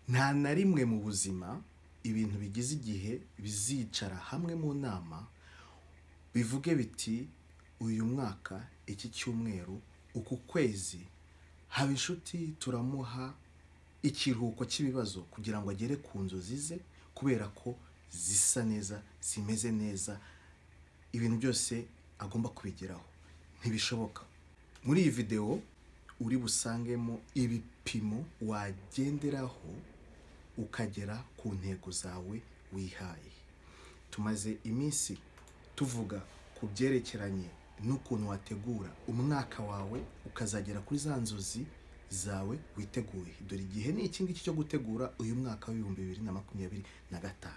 nta na rimwe mu buzima ibintu bigize igihe bizicara hamwe mu nama bivuge biti uyu mwaka, iki cyumweru, uku kwezi Habinshuti turamuha ikiruhuko cy'ibibazo kugira ngo agere ku nzozi ze, kubera ko zisa neza, zimeze neza, ibintu byose agomba kubigeraho. Ntibishoboka. Muri iyi video uri busangemo ibipimo wagenderaho ukagera ku ntego zawe wihaye. Tumaze iminsi tuvuga ku byerekeranye n'ukuntu wategura umwaka wawe ukazagera kuri za nzozi zawe witeguye. Dore igihe ni iki ngiki cyo gutegura uyu mwaka wa 2025.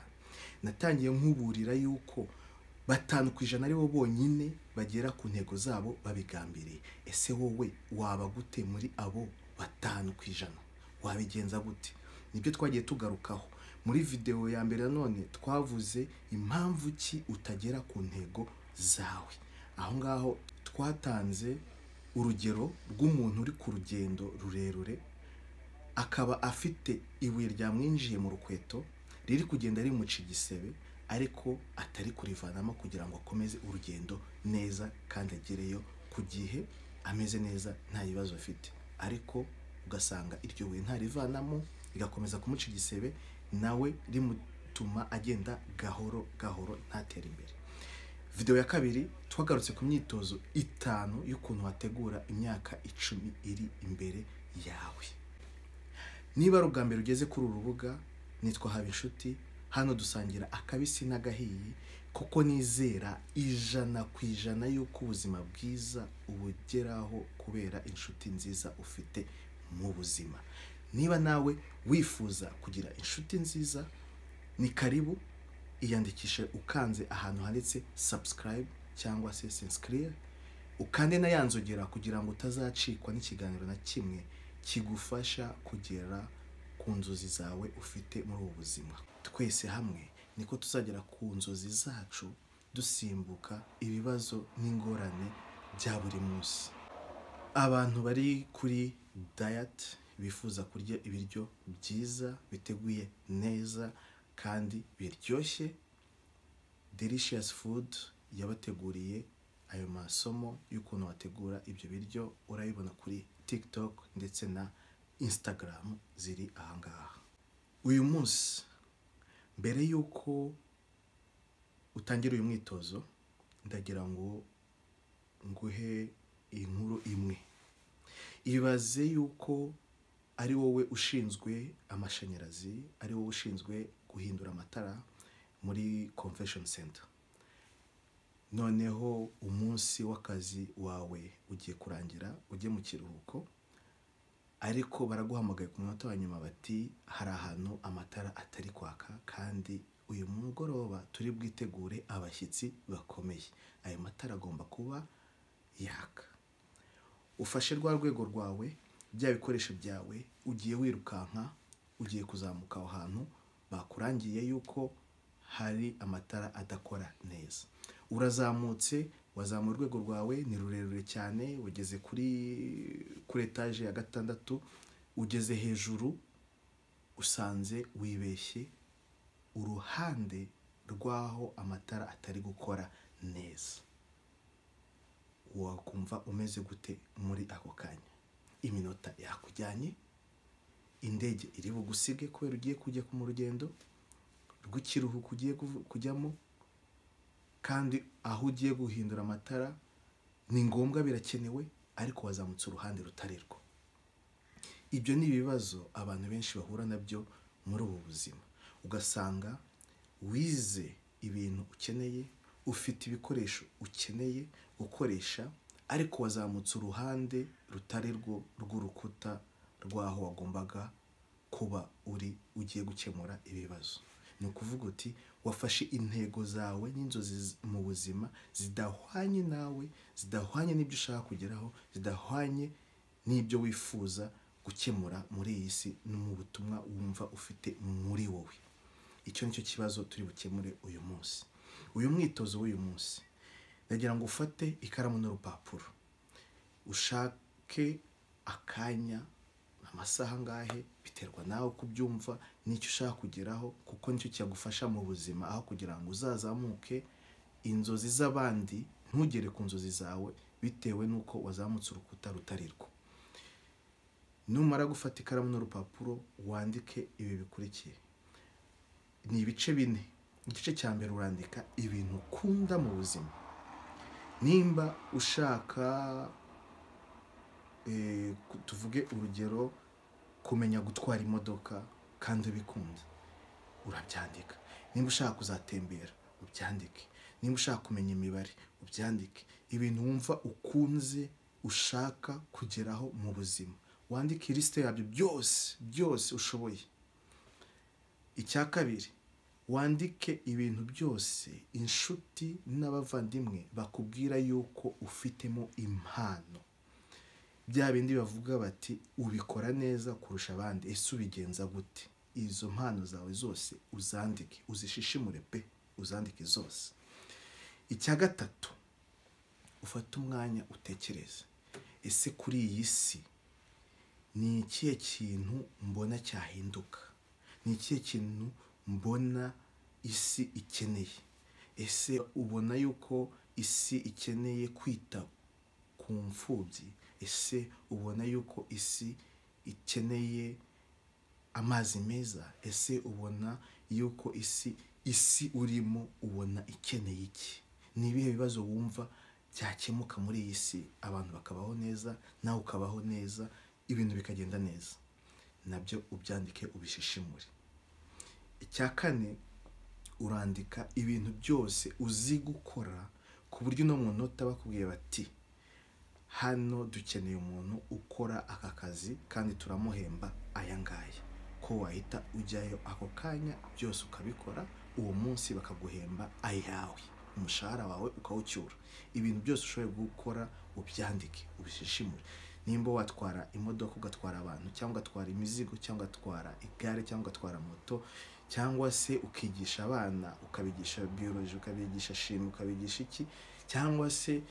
Natangiye nkuburira yuko 5% ari bo bonyine bagera ku ntego zabo babigambiriye. Ese wowe waba gute muri abo 5%? Wabigenza gute? Nibyo twagiye tugarukaho. Muri video ya mbere none twavuze impamvu ki utagera ku ntego zawe. Aho ngaho twatanze urugero rw'umuntu uri ku rugendo rurerure, akaba afite ibuye ryamwinjiye mu rukweto riri kugenda rimuca igisebe, ariko atari kurivanamo kugira ngo akomeze urugendo neza kandi agereyo ku gihe ameze neza nta bibazo afite. Ariko ugasanga iryo buye ntarivanamo igakomeza kumuca igisebe, nawe rimutuma agenda gahoro gahoro ntatera imbere. Video ya kabiri twagarutse ku myitozo 5 y'ukuntu wategura imyaka 10 iri imbere yawe. Niba ari ubwa mbere ugeze kuri uru rubuga, nitwa Habinshuti. Hano dusangira akabisi n'agahiye, kuko nizera 100% yuko ubuzima bwiza ubugeraho kubera inshuti nziza ufite mu buzima. Niba nawe wifuza kugira inshuti nziza, ni karibu iyandikishe ukanze ahantu handitse subscribe cyangwa se subscribe, ukande na yanzogera kugira ngo utazacikwa n'ikiganiro na kimwe kigufasha kugera ku nzozi zawe ufite muri ubu buzima. Twese hamwe niko tuzagera ku nzozi zacu, dusimbuka ibibazo n'ingorane bya buri munsi. Abantu bari kuri diet bifuza kurya ibiryo byiza, biteguye neza kandi biryoshye, Delicious Food yabateguriye ayo masomo y'ukuntu wategura ibyo biryo. Urabibona kuri TikTok ndetse na Instagram ziri ahangaha. Uyu munsi, mbere yuko utangira uyu mwitozo, ndagira ngo nguhe inkuru imwe. Ibaze yuko ari wowe ushinzwe amashanyarazi, ari wowe ushinzwe guhindura amatara muri convention center. Noneho umunsi w'akazi wawe ugiye kurangira, ujye mu kiruhuko, ariko baraguhamagaye ku munota wa nyuma bati hari ahantu amatara atari kwaka, kandi uyu mugoroba turi bwitegure abashyitsi bakomeye. Ayo matara agomba kuba yaka. Ufashe rwa rwego rwawe, bya bikoresho byawe, ugiye wirukanka, ugiye kuzamuka aho hantu bakurangiye yuko hari amatara adakora neza. Urazamutse, wazamuye urwego rwawe, ni rurerure cyane, ugeze kuri etage ya 6, ugeze hejuru, usanze wibeshye uruhande rwaho amatara atari gukora neza. Wakumva umeze gute muri ako kanya? Iminota yakujyanye, indege iri bugusige kubera ugiye kujya mu rugendo rw'ikiruhuko ugiye kujyamo, kandi aho ugiye guhindura amatara ni ngombwa, birakenewe, ariko wazamutse uruhande rutari rwo. Ibyo ni ibibazo abantu benshi bahura nabyo muri ubu buzima. Ugasanga wize ibintu ukeneye, ufite ibikoresho ukeneye gukoresha, ariko wazamutse uruhande rutari rwo rw'urukuta rwaho wagombaga kuba ugiye gukemura ibibazo. Ni ukuvuga uti wafashe intego zawe n'inzozi mu buzima zidahwanye nawe, zidahwanye n'ibyo ushaka kugeraho, zidahwanye n'ibyo wifuza gukemura muri iyi si no mu butumwa wumva ufite muri wowe. Icyo nicyo kibazo turi bukemure uyu munsi. Uyu mwitozo w'uyu munsi, ndagira ngo ufate ikaramu n'urupapuro, ushake akanya amasaha angahe, biterwa nawe kubyumva n'icyo ushaka kugeraho, kuko nicyo cyagufasha mu buzima, aho kugira ngo uzazamuke inzozi z'abandi ntugere ku nzozi zawe bitewe n'uko wazamutse urukuta rutari rwo. Numara gufata ikaramu n'urupapuro wandike ibi bikurikiye. Ni ibice bine. Igice cya mbere urandika ibintu ukunda mu buzima. Nimba ushaka tuvuge urugero kumenya gutwara imodoka kandi ubikunda, urabyandika. Nimba ushaka kuzatembera, ubyandike. Nimba ushaka kumenya imibare, ubyandike. Ibintu wumva ukunze ushaka kugeraho mu buzima, wandike liste yabyo byose ushoboye. Icya kabiri, wandike ibintu byose inshuti n'abavandimwe bakubwira yuko ufitemo impano. Bya bindi bavuga bati ubikora neza kurusha abandi, ese ubigenza gute? Izo mpano zawe zose uzandike, uzishishimure pe, uzandike zose. Icya gatatu, ufate umwanya utekereze. Ese kuri iyi si ni ikihe kintu mbona cyahinduka? Ni ikihe kintu mbona isi ikeneye? Ese ubona yuko isi ikeneye kwita ku mfubyi? Ese ubona yuko isi ikeneye amazi meza? Ese ubona yuko isi urimo ubona ikeneye iki? Ni ibihe bibazo wumva byakemuka muri iyi si, abantu bakabaho neza, nawe ukabaho neza, ibintu bikagenda neza? Nabyo ubyandike, ubishishimure. Icya kane, urandika ibintu byose uzi gukora ku buryo no mu nota bakubwiye bati hano dukeneye umuntu ukora aka kazi kandi turamuhemba aya ngaya, ko wahita ujyayo ako kanya byose ukabikora, uwo munsi bakaguhemba ayawe, umushahara wawe ukawucyura. Ibintu byose ushoboye gukora ubyandike, ubishishimure. Nimba watwara imodoka ugatwara abantu, cyangwa ugatwara imizigo, cyangwa ugatwara igare, cyangwa ugatwara moto, cyangwa se ukigisha abana, ukabigisha biology, ukabigisha shimi, ukabigisha iki, cyangwa se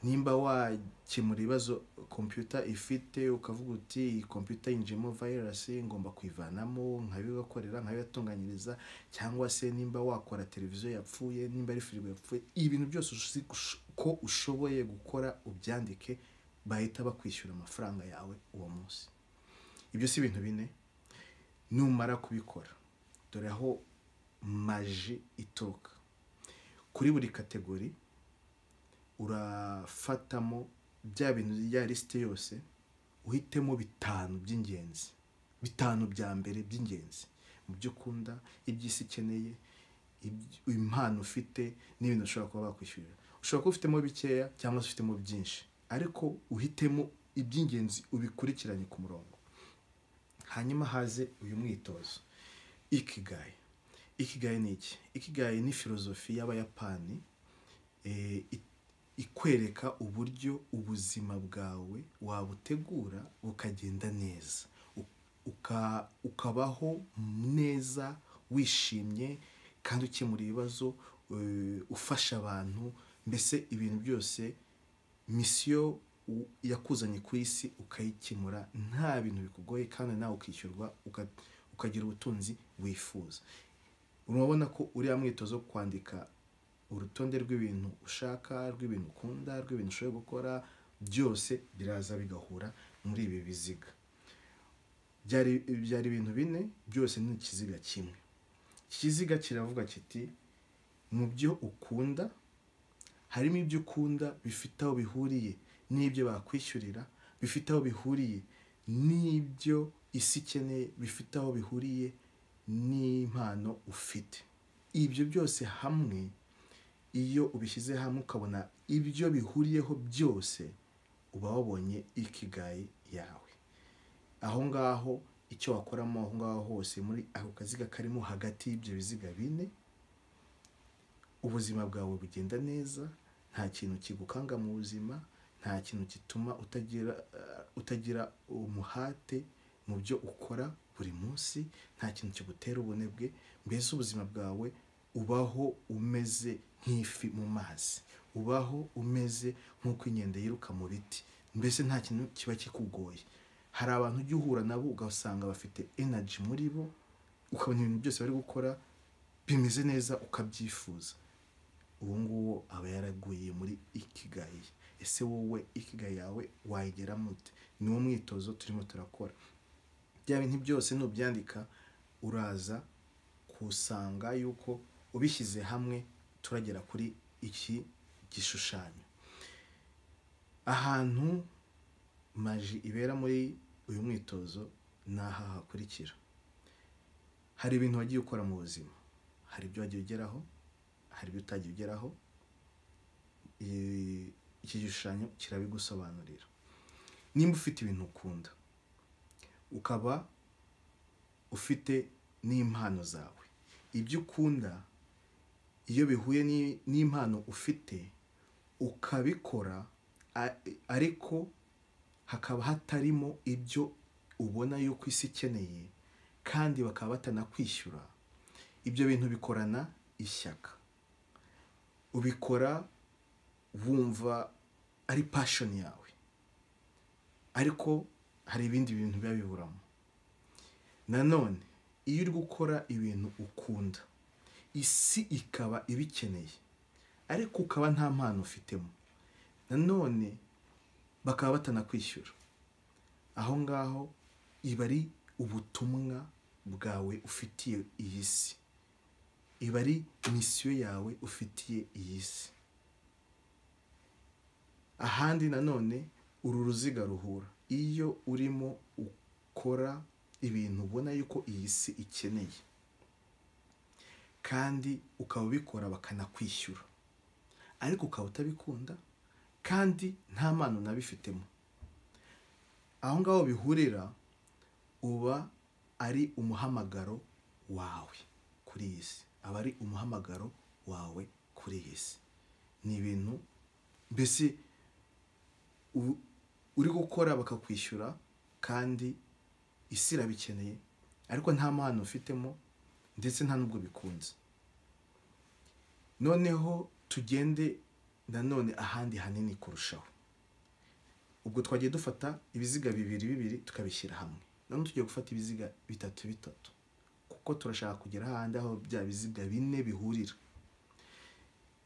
nimba wakemura ibibazo computer ifite, ukavuga uti iyi computer yinjemo virus ngomba kwivanamo, nkabibakorera, nkabibatunganyiriza. Cyangwa se nimba wakora televiziyo yapfuye, nimba ari firigo yapfuye, ibintu byose ko ushoboye gukora ubyandike, bahita bakwishyura amafaranga yawe uwo munsi. Ibyo si ibintu bine. Numara kubikora, dore aho maji ituruka. Kuri buri kategori urafatamo bya bintu ya liste yose, uhitemo 5 by'ingenzi, 5 bya mbere by'ingenzi mu byo ukunda, iby'isi ikeneye, impano ufite, n'ibintu ushobora kuba bakwishyurira. Ushobora kuba ufitemo bikeya cyangwa se ufitemo byinshi, ariko uhitemo iby'ingenzi ubikurikiranye ku murongo. Hanyuma haze uyu mwitozo, ikigai. Ikigai ni iki? Ikigai ni filozofi y'Abayapani ikwereka uburyo ubuzima bwawe wabutegura bukagenda neza, ukabaho neza, wishimye kandi ukemura ibibazo, ufasha abantu, mbese ibintu byose misiyo yakuzanye ku isi ukayikemura nta bintu bikugoye, kandi nawe ukishyurwa, ukagira ubutunzi wifuza. Urabona ko uriya mwitozo kwandika urutonde rw'ibintu ushaka, rw'ibintu ukunda, rw'ibintu ushoboye gukora, byose biraza bigahura muri ibi biziga. Byari ibintu bine, byose ni ikiziga kimwe. Ikiziga kiravuga kiti mu byo ukunda harimo ibyo ukunda bifite aho bihuriye n'ibyo bakwishyurira, bifite aho bihuriye n'ibyo isi ikeneye, bifite aho bihuriye n'impano ufite. Ibyo byose hamwe, iyo ubishyize hamwe ukabona ibyo bihuriyeho byose, uba wabonye ikigai yawe. Aho ngaho icyo wakoramo aho ngaho hose muri ako kaziga karimo hagati y'ibyo biziga bine, ubuzima bwawe bugenda neza, nta kintu kigukanga mu buzima, nta kintu gituma utagira umuhate mu byo ukora buri munsi, nta kintu kigutera ubunebwe. Mbese ubuzima bwawe ubaho umeze nk'ifi mu mazi, ubaho umeze nk'uko inkende yiruka mu biti, mbese nta kintu kiba kikugoye. hari abantu ujya uhura nabo ugasanga bafite energy muri bo, ukabona ibintu byose bari gukora bimeze neza ukabyifuza. Uwo nguwo aba yaraguye muri ikigai. Ese wowe ikigai yawe wayigera mute? Ni wo mwitozo turimo turakora. Bya bintu byose nubyandika uraza kusanga yuko ubishyize hamwe turagera kuri iki gishushanyo. Ahantu maji ibera muri uyu mwitozo ni aha hakurikira. Hari ibintu wagiye ukora mu buzima, hari ibyo wagiye ugeraho, hari ibyo utagiye ugeraho. Iki gishushanyo kirabigusobanurira. Nimba ufite ibintu ukunda, ukaba ufite n'impano zawe, ibyo ukunda iyo bihuye n'impano ufite ukabikora, ariko hakaba hatarimo ibyo ubona yuko isi ikeneye kandi bakaba batanakwishyura, ibyo bintu bikorana ishyaka. Ubikora wumva ari passion yawe, ariko hari ibindi bintu biba biburamo. Nanone iyo uri gukora ibintu ukunda, isi ikaba ibikeneye ariko ukaba nta mpano ufitemo, nanone bakaba batanakwishyura, aho ngaho iba ari ubutumwa bwawe ufitiye iyi si, iba ari misiyo yawe ufitiye iyi si. Ahandi nanone uru ruziga ruhura iyo urimo ukora ibintu ubona yuko iyi si ikeneye kandi ukaba ubikora bakanakwishyura, ariko ukaba utabikunda kandi nta mpano nabifitemo. Aho ngaho bihurira uba ari umuhamagaro wawe kuri iyi si, aba ari umuhamagaro wawe kuri iyi si. Ni ibintu mbese uri gukora bakakwishyura kandi isi irabikeneye, ariko nta mpano ufitemo ndetse nta nubwo bikunze. Noneho tugende nanone ahandi hanini kurushaho. Ubwo twagiye dufata ibiziga bibiri tukabishyira hamwe, none tugiye gufata ibiziga bitatu, kuko turashaka kugera ahandi aho bya biziga bine bihurira.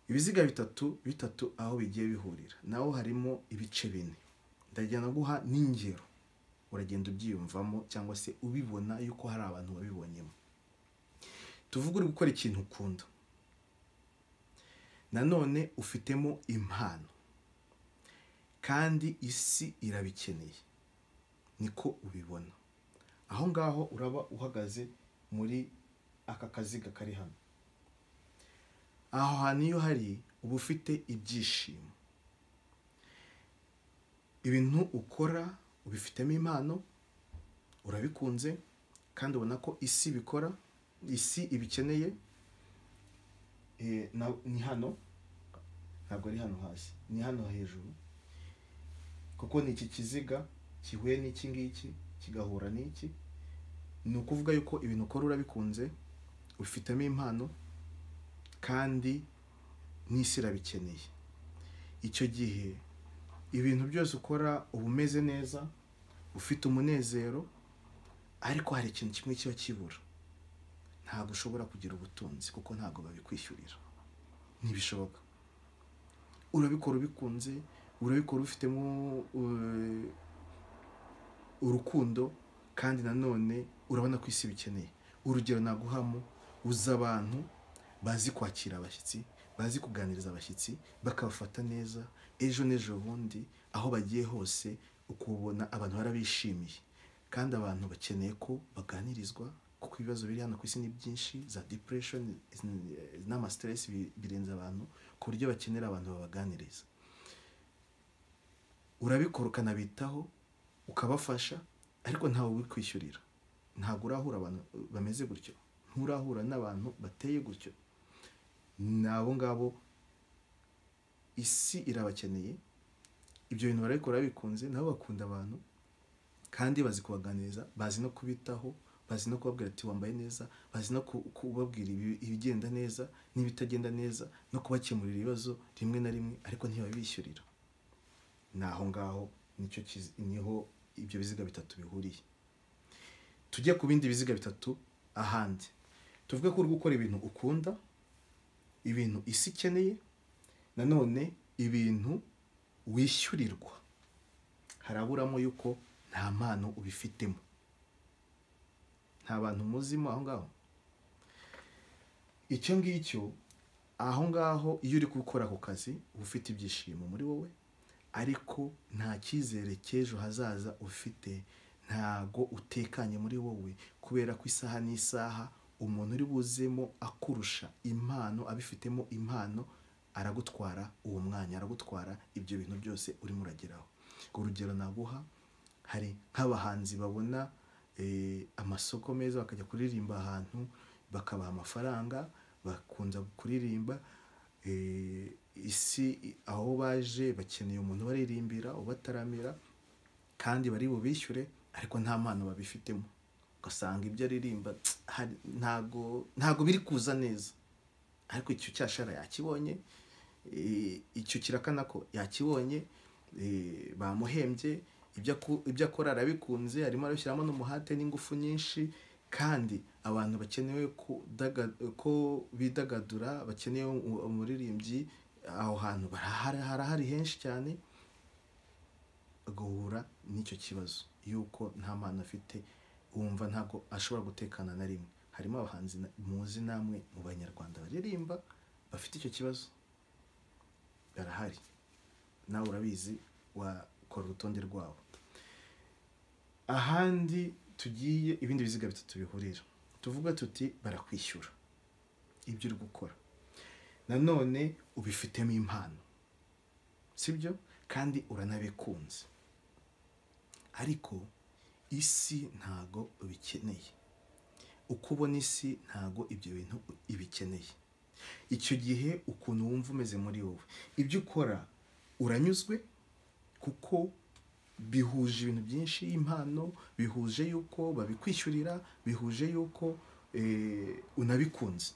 Ibiziga bitatu aho bigiye bihurira naho harimo ibice bine. Ndajyana guha n'ingero, uragenda ubyiyumvamo cyangwa se ubibona yuko hari abantu babibonyemo. Tuvuga uri gukora ikintu ukunda, nanone ufitemo impano kandi isi irabikeneye, niko ubibona. Aho ngaho uraba uhagaze muri aka kaziga kari hano. Aho hantu iyo hari uba ufite ibyishimo, ibintu ukora ubifitemo impano, urabikunze kandi ubona ko isi bikora, isi ibikeneye. Ni hano, ntabwo ari hano hasi, ni hano hejuru, kuko ni iki kiziga kihuye n'iki ngiki kigahura n'iki. Ni ukuvuga yuko ibintu ukora urabikunze, ufitemo impano kandi n'isi irabikeneye. Icyo gihe ibintu byose ukora uba umeze neza, ufite umunezero, ariko hari ikintu kimwe kiba kibura. Ntabwo ushobora kugira ubutunzi kuko ntabwo babikwishyurira, ntibishoboka. Urabikora ubikunze, urabikora ufitemo urukundo, kandi nanone urabona ko isi bikeneye. Urugero naguhamo, uza abantu bazi kwakira abashyitsi, bazi kuganiriza abashyitsi, bakabafata neza. Ejo n'ejo bundi aho bagiye hose ukubona abantu barabishimiye, kandi abantu bakeneye ko baganirizwa, kuko ibibazo biri hano ku isi ni byinshi, za depression n'ama stress birenze abantu ku buryo bakenera abantu babaganiriza. Urabikora ukanabitaho, ukabafasha, ariko ntawe ubikwishyurira. Ntabwo urahura abantu bameze gutyo, nturahura n'abantu bateye gutyo. Nabo ngabo isi irabakeneye, ibyo bintu barabikora bikunze, nabo bakunda abantu kandi bazi kubaganiriza, bazi no kubitaho, bazi no kubabwira ati wambaye neza, bazi no kubabwira ibigenda neza n'ibitagenda neza, no kubakemurira ibibazo rimwe na rimwe, ariko ntibabishyurira. Naho ngaho niho ibyo biziga bitatu bihuriye. Tujye ku bindi biziga bitatu ahandi. Tuvuge ko uri gukora ibintu ukunda, ibintu isi ikeneye, nanone ibintu wishyurirwa. Haraburamo yuko nta mpano ubifitemo. Nta bantu muzimo aho ngaho. Icyo ngicyo aho ngaho iyo uri gukora ako kazi ufite ibyishimo muri wowe, ariko nta cyizere cy'ejo hazaza ufite, ntago utekanye muri wowe, kubera ko isaha n'isaha umuntu uri buzemo akurusha impano, abifitemo impano, aragutwara uwo mwanya, aragutwara ibyo bintu byose urimo urageraho. Urugero naguha, hari nk'abahanzi babona amasoko meza bakajya kuririmba ahantu bakabaha amafaranga, bakunza kuririmba, isi aho baje bakeneye umuntu baririmbira ubataramira, kandi bari bubishyure, ariko nta mpano babifitemo. Ugasanga ibyo aririmba ntago biri kuza neza, ariko icyo cyashara yakibonye, icyo kirakana ko yakibonye, bamuhembye, ibyo akora arabikunze, arimo arabishyiramo n'umuhate n'ingufu nyinshi, kandi abantu bakenewe ko bidagadura, bakeneye umuririmbyi, aho hantu harahari henshi cyane, agahura n'icyo kibazo yuko nta mpano afite, wumva ntabwo ashobora gutekana na rimwe. Harimo abahanzi muzi namwe mu banyarwanda baririmba bafite icyo kibazo, barahari, nawe urabizi, wakora urutonde rwabo. Ahandi tugiye, ibindi biziga bitatu bihurira, tuvuga tuti barakwishyura ibyo uri gukora, nanone ubifitemo impano, sibyo? Kandi uranabikunze, ariko isi ntago ubikeneye. Uko ubona isi ntago ibyo bintu ibikeneye. Icyo gihe ukuntu wumva umeze muri wowe, ibyo ukora uranyuzwe, kuko bihuje ibintu byinshi, impano bihuje yuko babikwishyurira, bihuje yuko unabikunze,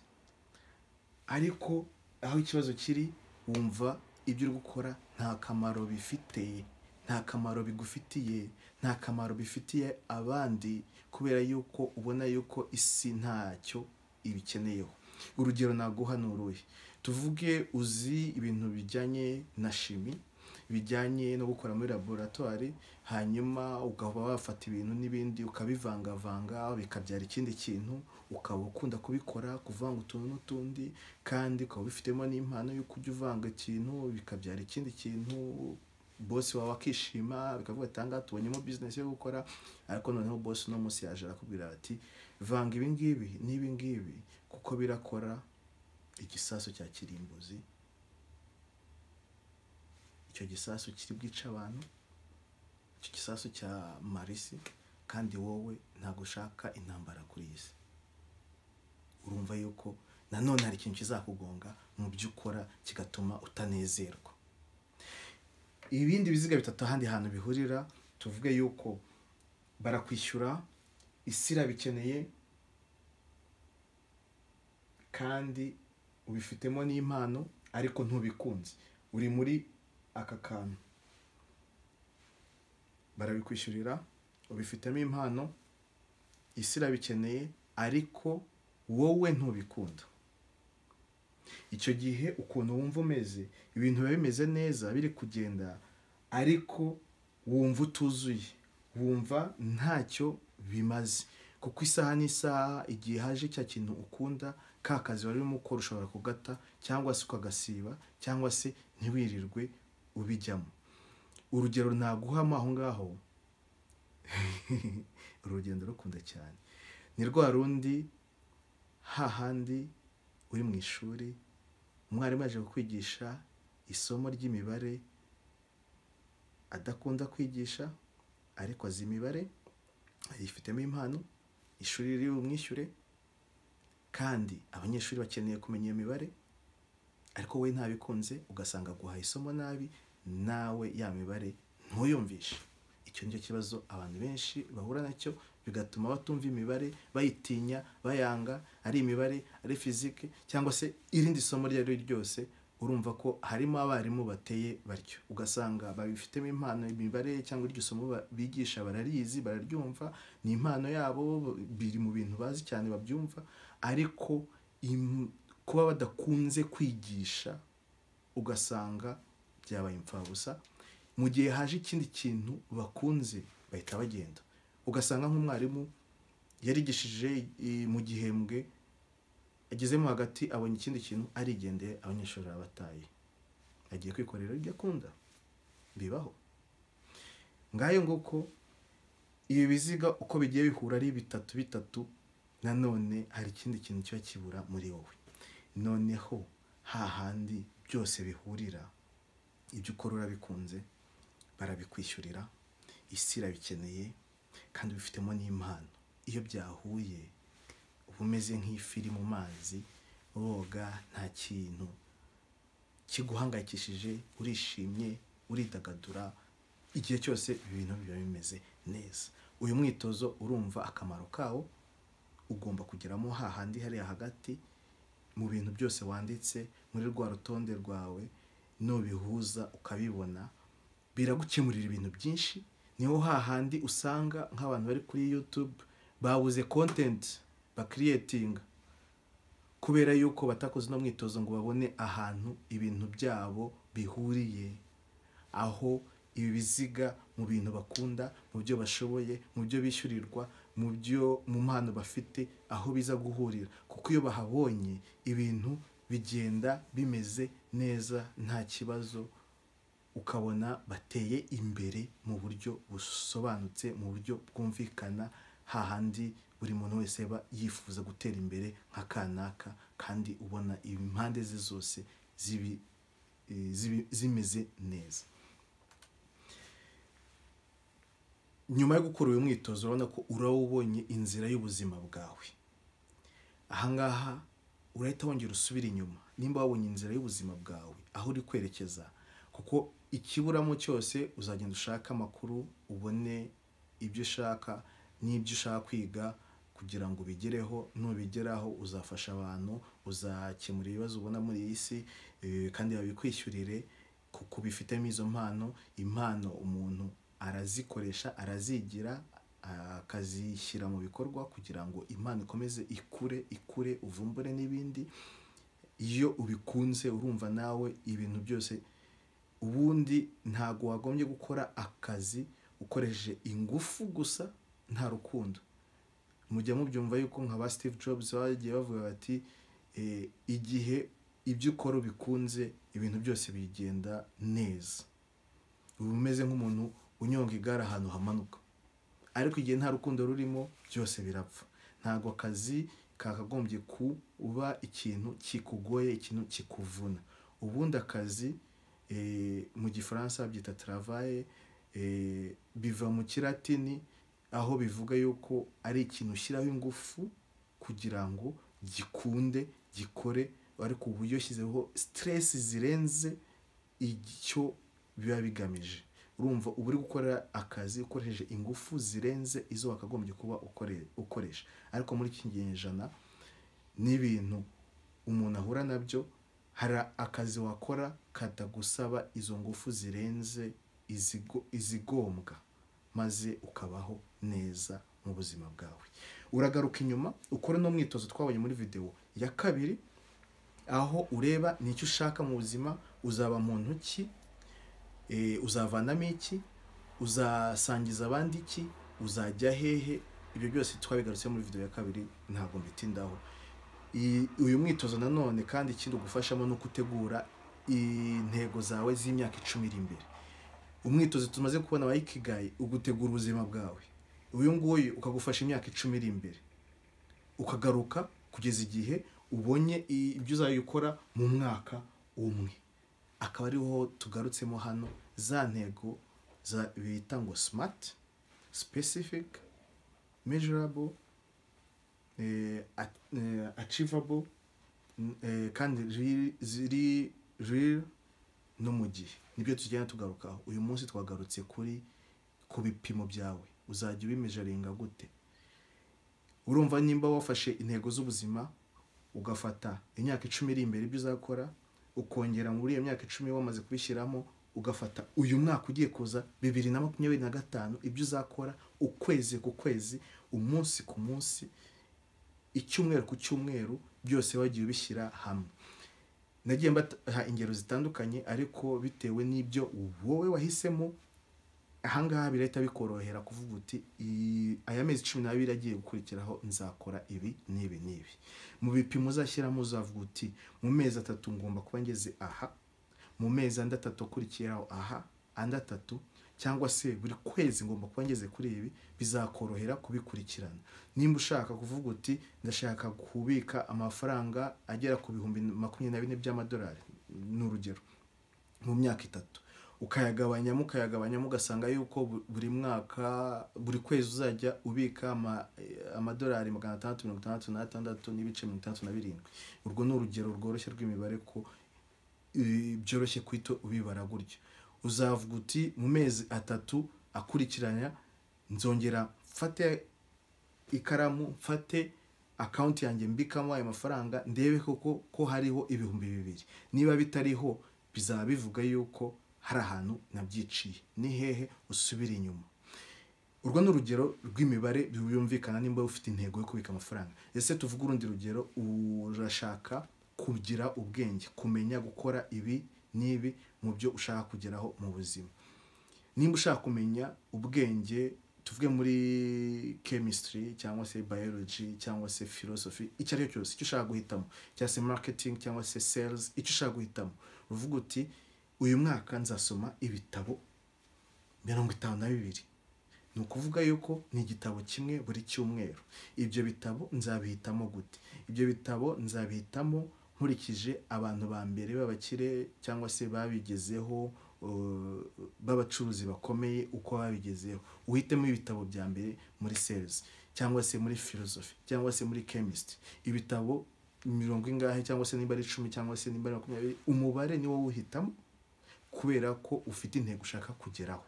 ariko aho ikibazo kiri, wumva ibyo uri gukora nta kamaro bifite, nta kamaro bigufitiye, nta kamaro bifitiye abandi, kubera yuko ubona yuko isi ntacyo ibikeneyeho. Urugero naguha ni uruhe? Tuvuge uzi ibintu bijyanye na shimi, bijyanye no gukora muri laboratoire, hanyuma ukaba wafata ibintu n'ibindi ukabivangavanga bikabyara ikindi kintu, ukaba ukunda kubikora, kuvanga utuntu n'utundi, kandi ukaba ubifitemo n'impano yo kujya uvanga ikintu bikabyara ikindi kintu, boss wawe akishima, bikavuga ati ahangaha tubonyemo business yo gukora. Ariko noneho boss uno munsi yaje arakubwira ati vanga ibi ngibi n'ibi ngibi, kuko birakora igisasu cya kirimbuzi, icyo gisasu kiri bwica abantu, icyo gisasu cya marisi, kandi wowe ntabwo ushaka intambara kuri iyi si. Urumva yuko nanone hari ikintu kizakugonga mu byo ukora kigatuma utanezerwa. Ibindi biziga bitatu ahandi hantu bihurira, tuvuge yuko barakwishyura, isi irabikeneye, kandi ubifitemo n'impano, ariko ntubikunze, uri muri aka kantu. Barabikwishyurira, ubifitemo impano, isi irabikeneye, ariko wowe ntubikunda. Icyo gihe ukuntu wumva umeze, ibintu biba bimeze neza, biri kugenda, ariko wumva utuzuye, wumva ntacyo bimaze, kuko isaha n'isaha igihe haje cya kintu ukunda, ka kazi wari urimo ukora ushobora kugata, cyangwa se ukagasiba, cyangwa se ntiwirirwe ubijyamo. Urugero naguhamo aho ngaho, urugendo rukunda cyane, ni rwa rundi hahandi uri mu ishuri, umwarimu aje kukwigisha isomo ry'imibare, adakunda kwigisha, ariko azi imibare, yifitemo impano, ishuri riri bumwishyure, kandi abanyeshuri bakeneye kumenya iyo mibare, ariko we ntabikunze, ugasanga aguhaye isomo nabi, nawe ya mibare ntuyumvishe. Icyo nicyo kibazo abantu benshi bahura nacyo, bigatuma batumva imibare, bayitinya, bayanga, ari imibare, ari fizike, cyangwa se irindi somo ryari ryose, urumva ko harimo abarimu bateye batyo, ugasanga babifitemo impano, imibare cyangwa iryo somo bigisha bararizi, bararyumva, ni impano yabo, biri mu bintu bazi cyane babyumva, ariko kuba badakunze kwigisha ugasanga byabaye imfabusa. Mu gihe haje ikindi kintu bakunze bahita bagenda, ugasanga nk'umwarimu yarigishije mu gihembwe, agezemo hagati abonye ikindi kintu arigendeye, abanyeshuri abataye, agiye kwikorera ibyo akunda. Bibaho ngayo nguko. Ibi biziga uko bigiye bihura ari bitatu, nanone hari ikindi kintu kiba kibura muri wowe. Noneho hahandi byose bihurira, ibyo ukora urabikunze, barabikwishyurira, isi irabikeneye kandi bifitemo n'impano. Iyo byahuye uba umeze nk'ifi iri mu mazi, woga, nta kintu kiguhangayikishije, urishimye, uridagadura, igihe cyose ibintu biba bimeze neza. Uyu mwitozo urumva akamaro kawo, ugomba kugeramo hahandi hariya hagati mu bintu byose wanditse muri rwa rutonde rwawe, nubihuza ukabibona biragukemurira ibintu byinshi. Niho hahandi usanga nk'abantu bari kuri YouTube babuze content bakreating kubera yuko batakoze no mwitozo ngo babone ahantu ibintu byabo bihuriye, aho ibi biziga mu bintu bakunda, mu byo bashoboye, mu byo bishyurirwa, mu mpano bafite, aho biza guhurira. Kuko iyo bahabonye ibintu bigenda bimeze neza nta kibazo, ukabona bateye imbere mu buryo busobanutse, mu buryo bwumvikana, hahandi buri muntu wese aba yifuza gutera imbere nka kanaka, kandi ubona impande ze zose zimeze neza. Nyuma yo gukora uyu mwitozo urabona ko urawubonye inzira y'ubuzima bwawe. Ahangaha urahita wongera usubira inyuma, nimba wabonye inzira y'ubuzima bwawe aho uri kwerekeza, kuko ikiburamo cyose uzagenda ushaka amakuru, ubone ibyo ushaka n'ibyo ushaka kwiga kugira ngo ubigereho. Nubigeraho uzafasha abantu, uzakemura ibibazo ubona muri iyi si, kandi babikwishyurire kuko bifitemo izo mpano. Impano umuntu arazikoresha, arazigira, akazishyira mu bikorwa kugira ngo impano ikomeze ikure, uvumbure n'ibindi. Iyo ubikunze urumva nawe ibintu byose, ubundi ntago wagombye gukora akazi ukoresheje ingufu gusa nta rukundo. Mujya mubyumva yuko nka ba Steve Jobs bagiye bavuga bati igihe ibyo ukora bikunze ibintu byose bigenda neza. Uba umeze nk'umuntu unyonga igare ahantu hamanuka, ariko igihe nta rukundo rurimo byose birapfa. Ntago akazi kakagombye kuba ikintu kikugoye, ikintu kikuvuna. Ubundi akazi mu gifaransa byita travail, biva mu kilatini aho bivuga yuko ari ikintu ushyiraho ingufu kugira ngo gikunde, gikore, ariko ubu iyo shyizeho stress zirenze icyo biba bigamije. Urumva uba uri gukora akazi ukoresheje ingufu zirenze izo wakagombye kuba ukoresha. Ariko muri iki kinyejana n'ibintu umuntu ahura nabyo, hari akazi wakora katagusaba izo ngufu zirenze izigombwa, maze ukabaho neza mu buzima bwawe. Uragaruka inyuma ukora no mwitozo twabonye muri video ya kabiri, aho ureba nicyo ushaka mu buzima, uzaba muntu ki, uzavanamo iki, uzasangiza abandi iki, uzajya hehe. Ibyo byose twabigarutse muri video ya kabiri, ntabwo mbitindaho. Uyu mwitozo nanone kandi ikindi ugufashamo no gutegura intego zawe z'imyaka 10 iri imbere. Umwitozo tumaze kubona wa Ikigai ugutegura ubuzima bwawe, uyu nguyu ukagufasha imyaka 10 iri imbere, ukagaruka kugeza igihe ubonye ibyo uzayikora mu mwaka umwe. Akaba ariho tugarutsemo hano za ntego bita ngo SMART: specific, measurable, achievable, kandi ziri real no mu gihe. Nibyo tugenda tugarukaho. Uyu munsi twagarutse ku bipimo byawe, uzajya ubimeasuringa gute. Urumva nimba wafashe intego z'ubuzima, ugafata imyaka 10 iri imbere ibyo uzakora, ukongera muri iyo myaka 10 wamaze kubishyiramo, ugafata uyu mwaka ugiye kuza 2025 ibyo uzakora ukwezi ku kwezi, umunsi ku munsi, icyumweru ku cyumweru, byose wagiye ubishyira hamwe. Nagiye mbaha ingero zitandukanye, ariko bitewe n'ibyo wowe wahisemo, ahangaha birahita bikorohera kuvuga uti aya mezi 12 agiye gukurikiraho nzakora ibi n'ibi n'ibi. Mu bipimo uzashyiramo uzavuga uti mu mezi 3 ngomba kuba ngeze aha, mu mezi 3 akurikiraho aha, 3, cyangwa se buri kwezi ngomba kuba ngeze kuri ibi. Bizakorohera kubikurikirana. Nimba ushaka kuvuga uti ndashaka kubika amafaranga agera ku bihumbi 24 by'amadolari n'urugero mu myaka 3, ukayagabanyamo ugasanga yuko buri mwaka, buri kwezi uzajya ubika amadolari 666 n'ibice 67. Urwo ni urugero rworoshye rw'imibare ko byoroshye kwito ubibara gutyo. Uzavuga uti mu mezi 3 akurikiranya nzongera mfate ikaramu, mfate account yanjye mbikamo ayo mafaranga, ndebe ko hariho ibihumbi 2. Niba bitariho, bizaba bivuga yuko hari ahantu nabyiciye. Ni hehe? Usubira inyuma. Urwo ni urugero rw'imibare byumvikana nimba ufite intego yo kubika amafaranga. Ese tuvuga urundi rugero, urashaka kugira ubwenge, kumenya gukora ibi n'ibi mu byo ushaka kugeraho mu buzima. Nimba ushaka kumenya ubwenge, tuvuge muri chemistry cyangwa se biology cyangwa se philosophy, icyo ari cyo cyose icyo ushaka guhitamo, cyangwa se marketing cyangwa se sales, icyo ushaka guhitamo, uvuga uti uyu mwaka nzasoma ibitabo 52. Ni ukuvuga yuko ni igitabo kimwe buri cyumweru. Ibyo bitabo nzabihitamo gute? Ibyo bitabo nzabihitamo nkurikije abantu ba mbere b'abakire cyangwa se babigezeho, b'abacuruzi bakomeye uko babigezeho. Uhitemo ibitabo bya mbere muri sales cyangwa se muri philosophy cyangwa se muri chemistry. Ibitabo 20 cyangwa se nimba ari 10 cyangwa se nimba ari 20, umubare ni wowe uhitamo kubera ko ufite intego ushaka kugeraho.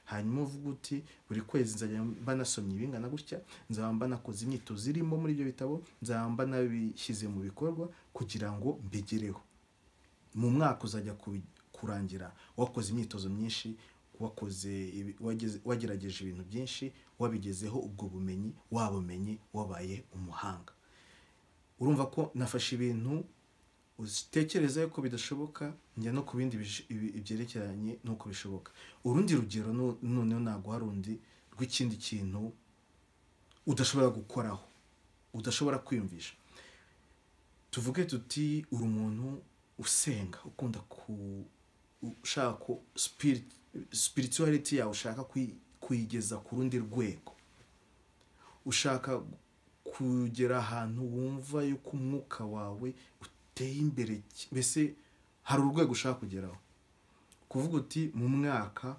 Hanyuma uvuga uti buri kwezi nzajya banasomye ibingana gutya, nzaba nakoze imyitozo irimo muri ibyo bitabo, nzaba nabishyize mu bikorwa kugira ngo mbigereho. Mu mwaka uzajya kurangira wakoze imyitozo myinshi, wagerageje ibintu byinshi, wabigezeho ubwo bumenyi, wabumenye, wabaye umuhanga. Urumva ko nafashe ibintu utekereza yuko bidashoboka, njya no ku bindi ibyerekeranye nuko bishoboka. Urundi rugero noneho ntago harundi rw'ikindi kintu udashobora gukoraho, udashobora kwiyumvisha. Tuvuge tuti uri umuntu usenga, ukunda ushaka spirituality yawe ushaka kuyigeza ku rundi rwego, ushaka kugera ahantu wumva yuko umwuka wawe uteye imbere, mbese hari urwego ushaka kugeraho. Kuvuga uti mu mwaka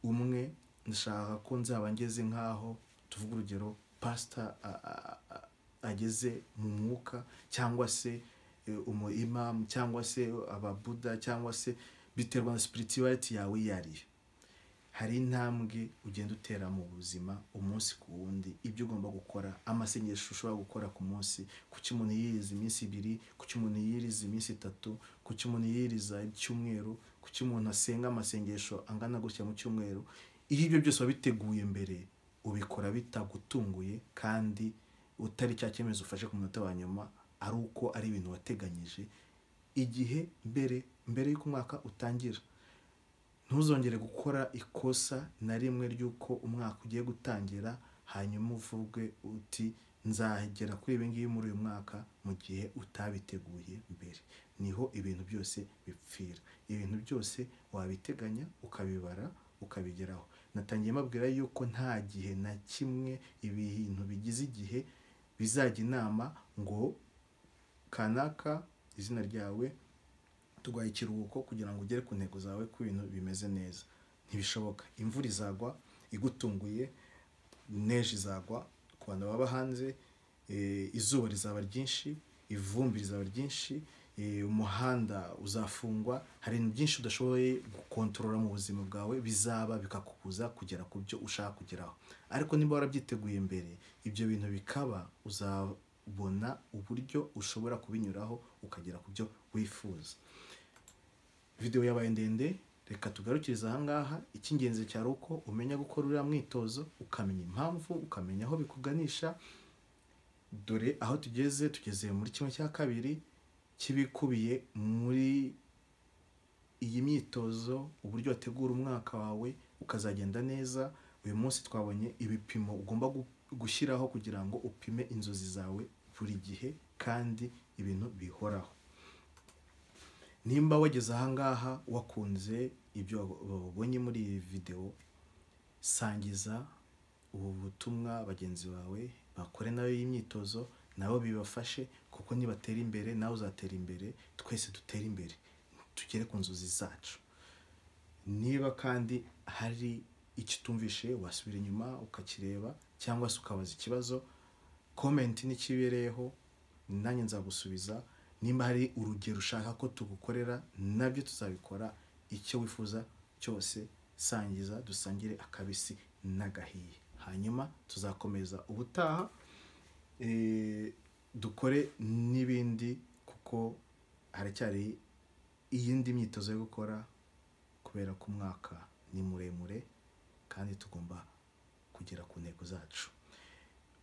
umwe ndashaka ko nzaba ngeze nkaho, tuvuga urugero, pastor ageze mu mwuka, cyangwa se imam, cyangwa se ababuda, cyangwa se biterwa na spirituality yawe yari. Hari intambwe ugenda utera mu buzima umunsi ku wundi, ibyo ugomba gukora, amasengesho ushobora gukora ku munsi, kuki umuntu yiriza iminsi 2, kuki umuntu yiriza iminsi 3, kuki umuntu yiriza icyumweru, kuki umuntu asenga amasengesho angana gutya mu cyumweru. Iyo ibyo byose wabiteguye mbere, ubikora bitagutunguye kandi utari cya cyemezo ufashe ku munota wa nyuma, ari uko ari ibintu wateganyije igihe mbere y'uko umwaka utangira. Ntuzongere gukora ikosa na rimwe ry'uko umwaka ugiye gutangira hanyuma uvuge uti nzagera kuri ibi ngibi muri uyu mwaka mu gihe utabiteguye mbere. Niho ibintu byose bipfira. Ibintu byose wabiteganya, ukabibara, ukabigeraho. Natangiye mabwira yuko nta gihe na kimwe ibintu bigize igihe bizajya inama ngo kanaka izina ryawe tugwaye ikiruhuko kugira ngo ugere ku ntego zawe ku bintu bimeze neza. Ntibishoboka. Imvura izagwa igutunguye, neje izagwa ku bantu baba hanze, izuba rizaba ryinshi, ivumbi rizaba ryinshi, umuhanda uzafungwa. Hari ibintu byinshi udashoboye gukontorora mu buzima bwawe bizaba bikakubuza kugera ku byo ushaka kugeraho. Ariko niba warabyiteguye mbere, ibyo bintu bikaba, uzabona uburyo ushobora kubinyuraho ukagera ku byo wifuza. video yabaye ndende, reka tugarukiriza ahangaha. Icy'ingenzi cyari uko umenya gukora uriya mwitozo, ukamenya impamvu, ukamenya aho bikuganisha. Dore aho tugeze muri kimwe cya kabiri kibikubiye muri iyi myitozo, uburyo wategura umwaka wawe ukazagenda neza. Uyu munsi twabonye ibipimo ugomba gushyiraho kugira ngo upime inzozi zawe buri gihe kandi ibintu bihoraho. Nimba wageze ahangaha wakunze ibyo wabonye muri iyi video, sangiza ubu butumwa bagenzi bawe bakore nayo y'imyitozo, nabo bibafashe, kuko nibatera imbere nawe uzatera imbere, twese dutera imbere tugere ku nzozi zacu. Niba kandi hari icyo tumvishe, wasubira inyuma ukakireba cyangwa se ukabaza ikibazo, comment n'ikibereyeho nanjye nzagusubiza. Nimba hari urugero ushaka ko tugukorera, nabyo tuzabikora. Icyo wifuza cyose sangiza, dusangire akabisi n'agahiye. Hanyuma tuzakomeza ubutaha dukore n'ibindi, kuko haracyari iyindi myitozo yo gukora, kubera ko umwaka ni muremure kandi tugomba kugera ku ntego zacu.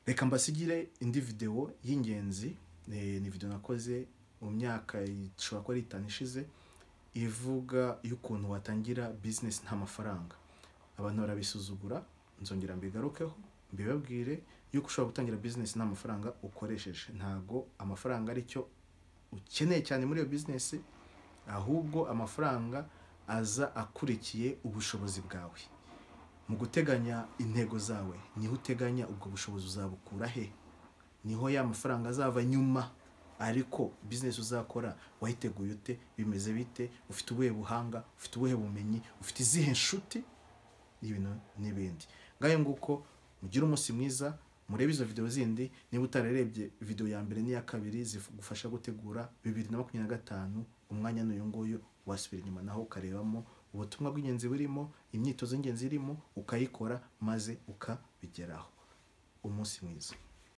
Reka mbasigire indi video y'ingenzi. Ni video nakoze mu myaka ishobora kuba ari 5 ishize, ivuga y'ukuntu watangira business nta mafaranga. Abantu barabisuzugura, nzongera mbigarukeho mbibabwire yuko ushobora gutangira business nta mafaranga ukoresheje. Ntago amafaranga ari cyo ukeneye cyane muri iyo business, ahubwo amafaranga aza akurikiye ubushobozi bwawe. Mu guteganya intego zawe, niho uteganya ubwo bushobozi uzabukura he, niho ya mafaranga azava nyuma. Ariko business uzakora wayiteguye ute, bimeze bite, ufite ubuhe buhanga, ufite ubuhe bumenyi, ufite izihe nshuti, ibintu n'ibindi. Ngaye nguko mugira umunsi mwiza. Murebe izo video zindi. Niba utarerebye video ya mbere n'iya kabiri zigufasha gutegura 2025, umwanya n'uyu nguyu, wasubira inyuma naho ukarebamo ubutumwa bw'ingenzi burimo, imyitozo y'ingenzi irimo, ukayikora maze ukabigeraho. Umunsi mwiza.